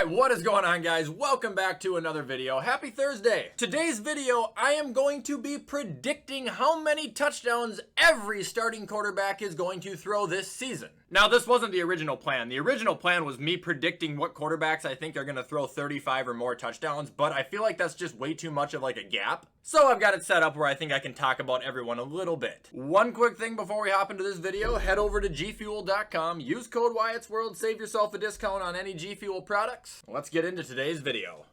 Alright, what is going on, guys? Welcome back to another video. Happy Thursday! Today's video, I am going to be predicting how many touchdowns every starting quarterback is going to throw this season. Now, this wasn't the original plan. The original plan was me predicting what quarterbacks I think are going to throw 35 or more touchdowns, but I feel like that's just way too much of like a gap. So I've got it set up where I think I can talk about everyone a little bit. One quick thing before we hop into this video, head over to gfuel.com, use code WyattzWorld, save yourself a discount on any G Fuel products. Let's get into today's video.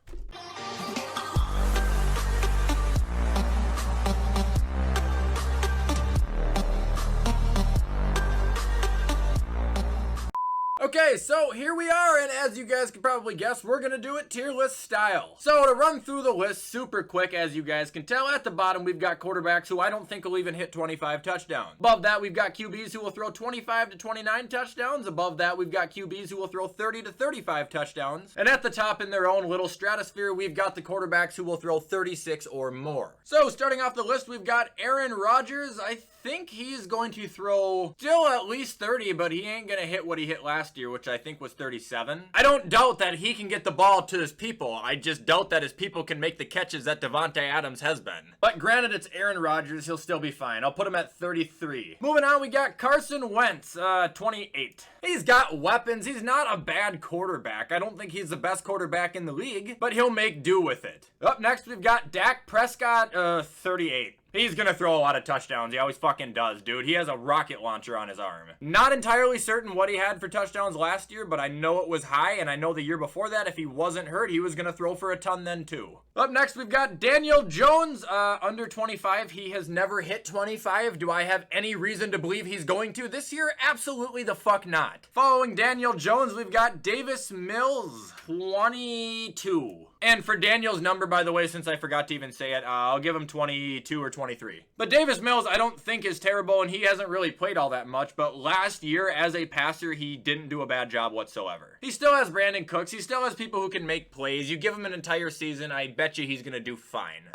Okay, so here we are, and as you guys can probably guess, we're gonna do it tier list style. So to run through the list super quick, as you guys can tell, at the bottom we've got quarterbacks who I don't think will even hit 25 touchdowns. Above that, we've got QBs who will throw 25 to 29 touchdowns. Above that, we've got QBs who will throw 30 to 35 touchdowns. And at the top in their own little stratosphere, we've got the quarterbacks who will throw 36 or more. So starting off the list, we've got Aaron Rodgers. I think he's going to throw still at least 30, but he ain't gonna hit what he hit last year, which I think was 37. I don't doubt that he can get the ball to his people. I just doubt that his people can make the catches that Davante Adams has been. But granted, it's Aaron Rodgers, he'll still be fine. I'll put him at 33. Moving on, we got Carson Wentz, 28. He's got weapons. He's not a bad quarterback. I don't think he's the best quarterback in the league, but he'll make do with it. Up next, we've got Dak Prescott, 38. He's gonna throw a lot of touchdowns. He always fucking does, dude. He has a rocket launcher on his arm. Not entirely certain what he had for touchdowns last year, but I know it was high, and I know the year before that, if he wasn't hurt, he was gonna throw for a ton then too. Up next, we've got Daniel Jones, under 25. He has never hit 25. Do I have any reason to believe he's going to this year? Absolutely the fuck not. Following Daniel Jones, we've got Davis Mills, 22. And for Daniel's number, by the way, since I forgot to even say it, I'll give him 22 or 23. But Davis Mills, I don't think is terrible, and he hasn't really played all that much, but last year, as a passer, he didn't do a bad job whatsoever. He still has Brandon Cooks. He still has people who can make plays. You give him an entire season, I bet you he's gonna do fine.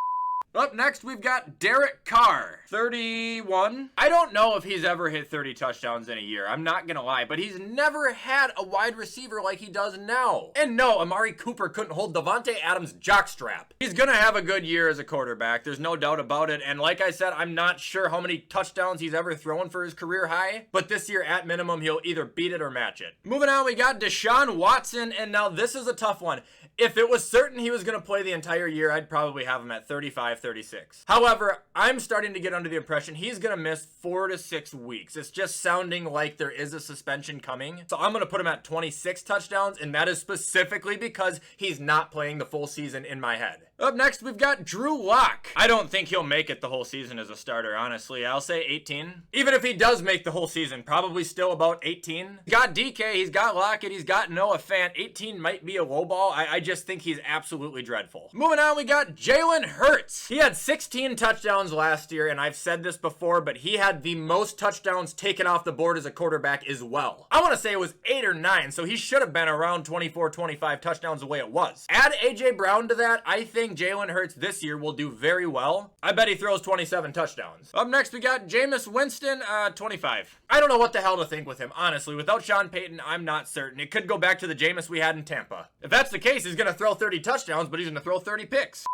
Up next, we've got Derek Carr, 31. I don't know if he's ever hit 30 touchdowns in a year. I'm not gonna lie, but he's never had a wide receiver like he does now. And no, Amari Cooper couldn't hold Davante Adams' jockstrap. He's gonna have a good year as a quarterback. There's no doubt about it. And like I said, I'm not sure how many touchdowns he's ever thrown for his career high, but this year, at minimum, he'll either beat it or match it. Moving on, we got Deshaun Watson, and now this is a tough one. If it was certain he was gonna play the entire year, I'd probably have him at 35, 36. However, I'm starting to get under the impression he's gonna miss 4 to 6 weeks. It's just sounding like there is a suspension coming. So I'm gonna put him at 26 touchdowns, and that is specifically because he's not playing the full season in my head. Up next, we've got Drew Lock. I don't think he'll make it the whole season as a starter, honestly. I'll say 18. Even if he does make the whole season, probably still about 18. He's got DK, he's got Lockett, he's got Noah Fant. 18 might be a low ball. I just think he's absolutely dreadful. Moving on, we got Jalen Hurts. He had 16 touchdowns last year, and I've said this before, but he had the most touchdowns taken off the board as a quarterback as well. I want to say it was 8 or 9, so he should have been around 24, 25 touchdowns the way it was. Add AJ Brown to that, I think Jalen Hurts this year will do very well. I bet he throws 27 touchdowns. Up next, we got Jameis Winston, 25. I don't know what the hell to think with him, honestly. Without Sean Payton, I'm not certain. It could go back to the Jameis we had in Tampa. If that's the case, he's gonna throw 30 touchdowns, but he's gonna throw 30 picks.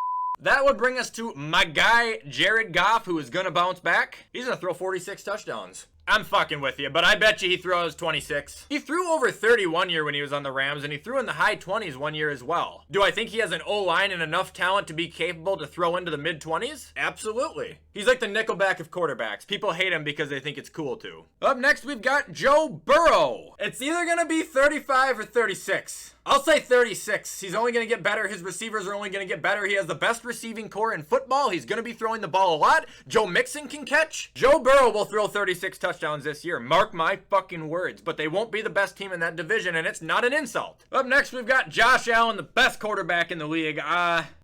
That would bring us to my guy, Jared Goff, who is gonna bounce back. He's gonna throw 46 touchdowns. I'm fucking with you, but I bet you he throws 26. He threw over 30 one year when he was on the Rams, and he threw in the high 20s one year as well. Do I think he has an O-line and enough talent to be capable to throw into the mid-20s? Absolutely. He's like the Nickelback of quarterbacks. People hate him because they think it's cool to. Up next, we've got Joe Burrow. It's either gonna be 35 or 36. I'll say 36. He's only going to get better. His receivers are only going to get better. He has the best receiving core in football. He's going to be throwing the ball a lot. Joe Mixon can catch. Joe Burrow will throw 36 touchdowns this year. Mark my fucking words. But they won't be the best team in that division, and it's not an insult. Up next, we've got Josh Allen, the best quarterback in the league.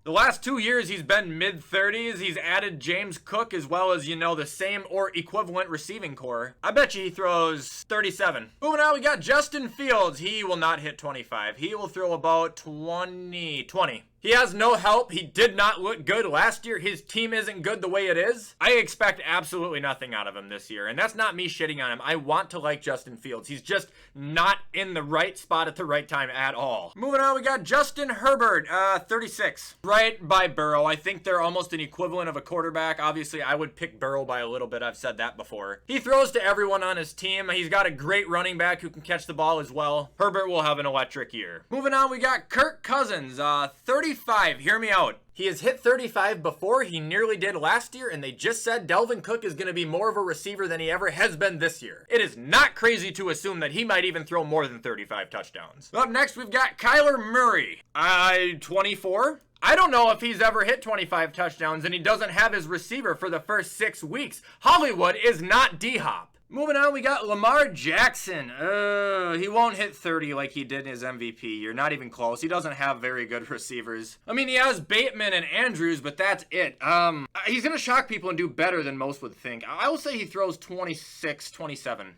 The last 2 years, he's been mid-30s. He's added James Cook as well as, the same or equivalent receiving core. I bet you he throws 37. Moving on, we got Justin Fields. He will not hit 25. He will throw about 20. He has no help. He did not look good last year. His team isn't good the way it is. I expect absolutely nothing out of him this year. And that's not me shitting on him. I want to like Justin Fields. He's just not in the right spot at the right time at all. Moving on, we got Justin Herbert, 36. Right by Burrow. I think they're almost an equivalent of a quarterback. Obviously, I would pick Burrow by a little bit. I've said that before. He throws to everyone on his team. He's got a great running back who can catch the ball as well. Herbert will have an electric year. Moving on, we got Kirk Cousins, 35. Hear me out. He has hit 35 before. He nearly did last year, and they just said Dalvin Cook is going to be more of a receiver than he ever has been this year. It is not crazy to assume that he might even throw more than 35 touchdowns. Up next, we've got Kyler Murray, 24. I don't know if he's ever hit 25 touchdowns, and he doesn't have his receiver for the first 6 weeks. Hollywood is not D-Hop. Moving on, we got Lamar Jackson. He won't hit 30 like he did in his MVP. You're not even close. He doesn't have very good receivers. I mean, he has Bateman and Andrews, but that's it. He's going to shock people and do better than most would think. I will say he throws 26, 27.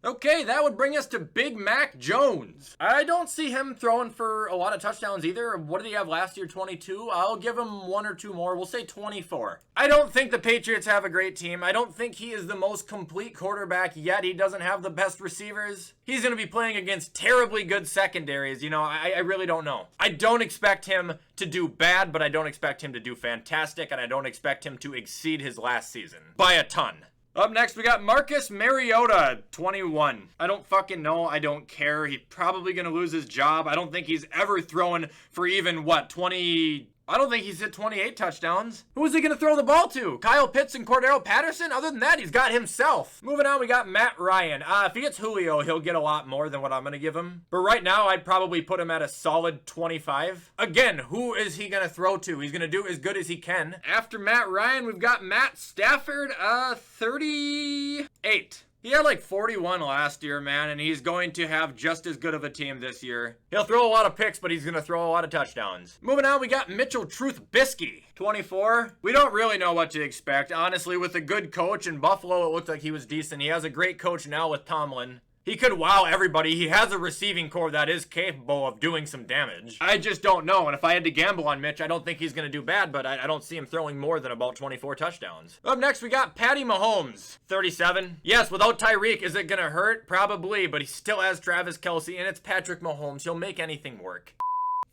Okay, that would bring us to Big Mac Jones. I don't see him throwing for a lot of touchdowns either. What did he have last year? 22? I'll give him 1 or 2 more. We'll say 24. I don't think the Patriots have a great team. I don't think he is the most complete quarterback yet. He doesn't have the best receivers. He's going to be playing against terribly good secondaries. You know, I really don't know. I don't expect him to do bad, but I don't expect him to do fantastic, and I don't expect him to exceed his last season by a ton. Up next, we got Marcus Mariota, 21. I don't fucking know. I don't care. He's probably going to lose his job. I don't think he's ever thrown for even, 20... I don't think he's hit 28 touchdowns. Who is he going to throw the ball to? Kyle Pitts and Cordero Patterson? Other than that, he's got himself. Moving on, we got Matt Ryan. If he gets Julio, he'll get a lot more than what I'm going to give him. But right now, I'd probably put him at a solid 25. Again, who is he going to throw to? He's going to do as good as he can. After Matt Ryan, we've got Matt Stafford, 38. He had like 41 last year, man, and he's going to have just as good of a team this year. He'll throw a lot of picks, but he's going to throw a lot of touchdowns. Moving on, we got Mitchell Trubisky, 24. We don't really know what to expect. Honestly, with a good coach in Buffalo, it looked like he was decent. He has a great coach now with Tomlin. He could wow everybody. He has a receiving core that is capable of doing some damage. I just don't know. And if I had to gamble on Mitch, I don't think he's going to do bad, but I don't see him throwing more than about 24 touchdowns. Up next, we got Patty Mahomes, 37. Yes, without Tyreek, is it going to hurt? Probably, but he still has Travis Kelce, and it's Patrick Mahomes. He'll make anything work.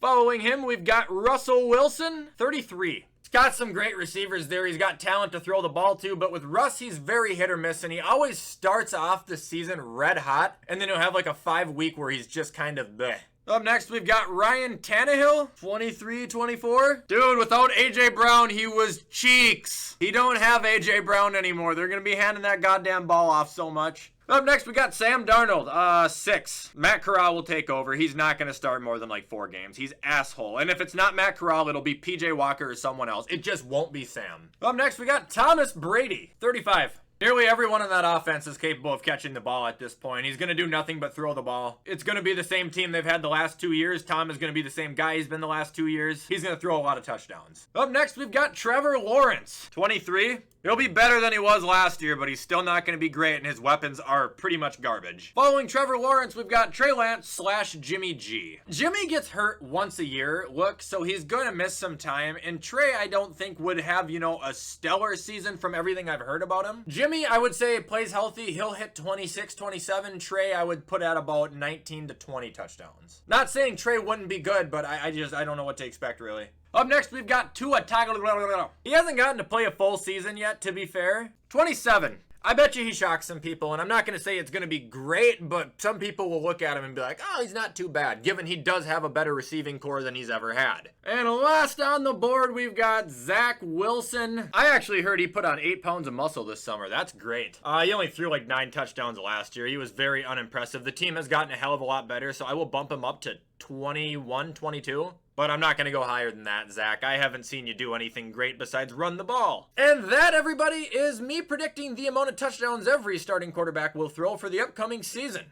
Following him, we've got Russell Wilson, 33. Got some great receivers there. He's got talent to throw the ball to, but with Russ, he's very hit or miss, and he always starts off the season red hot, and then he'll have like a 5-week where he's just kind of bleh. Up next, we've got Ryan Tannehill, 23, 24. Dude, without A.J. Brown, he was cheeks. He don't have A.J. Brown anymore. They're going to be handing that goddamn ball off so much. Up next, we got Sam Darnold, 6. Matt Corral will take over. He's not going to start more than like 4 games. He's asshole. And if it's not Matt Corral, it'll be P.J. Walker or someone else. It just won't be Sam. Up next, we got Thomas Brady, 35. Nearly everyone in that offense is capable of catching the ball at this point. He's going to do nothing but throw the ball. It's going to be the same team they've had the last 2 years. Tom is going to be the same guy he's been the last 2 years. He's going to throw a lot of touchdowns. Up next, we've got Trevor Lawrence, 23. He'll be better than he was last year, but he's still not going to be great, and his weapons are pretty much garbage. Following Trevor Lawrence, we've got Trey Lance / Jimmy G. Jimmy gets hurt once a year, so he's going to miss some time, and Trey, I don't think, would have, a stellar season from everything I've heard about him. Jimmy, I would say, plays healthy. He'll hit 26, 27. Trey, I would put at about 19 to 20 touchdowns. Not saying Trey wouldn't be good, but I don't know what to expect, really. Up next, we've got Tua Tagovailoa. He hasn't gotten to play a full season yet, to be fair. 27. I bet you he shocks some people, and I'm not going to say it's going to be great, but some people will look at him and be like, oh, he's not too bad, given he does have a better receiving core than he's ever had. And last on the board, we've got Zach Wilson. I actually heard he put on 8 pounds of muscle this summer. That's great. He only threw like 9 touchdowns last year. He was very unimpressive. The team has gotten a hell of a lot better, so I will bump him up to 21, 22. But I'm not going to go higher than that, Zach. I haven't seen you do anything great besides run the ball. And that, everybody, is me predicting the amount of touchdowns every starting quarterback will throw for the upcoming season.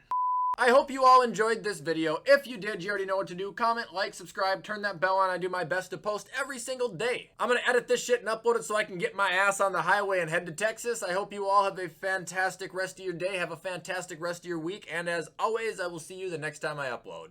I hope you all enjoyed this video. If you did, you already know what to do. Comment, like, subscribe, turn that bell on. I do my best to post every single day. I'm going to edit this shit and upload it so I can get my ass on the highway and head to Texas. I hope you all have a fantastic rest of your day. Have a fantastic rest of your week. And as always, I will see you the next time I upload.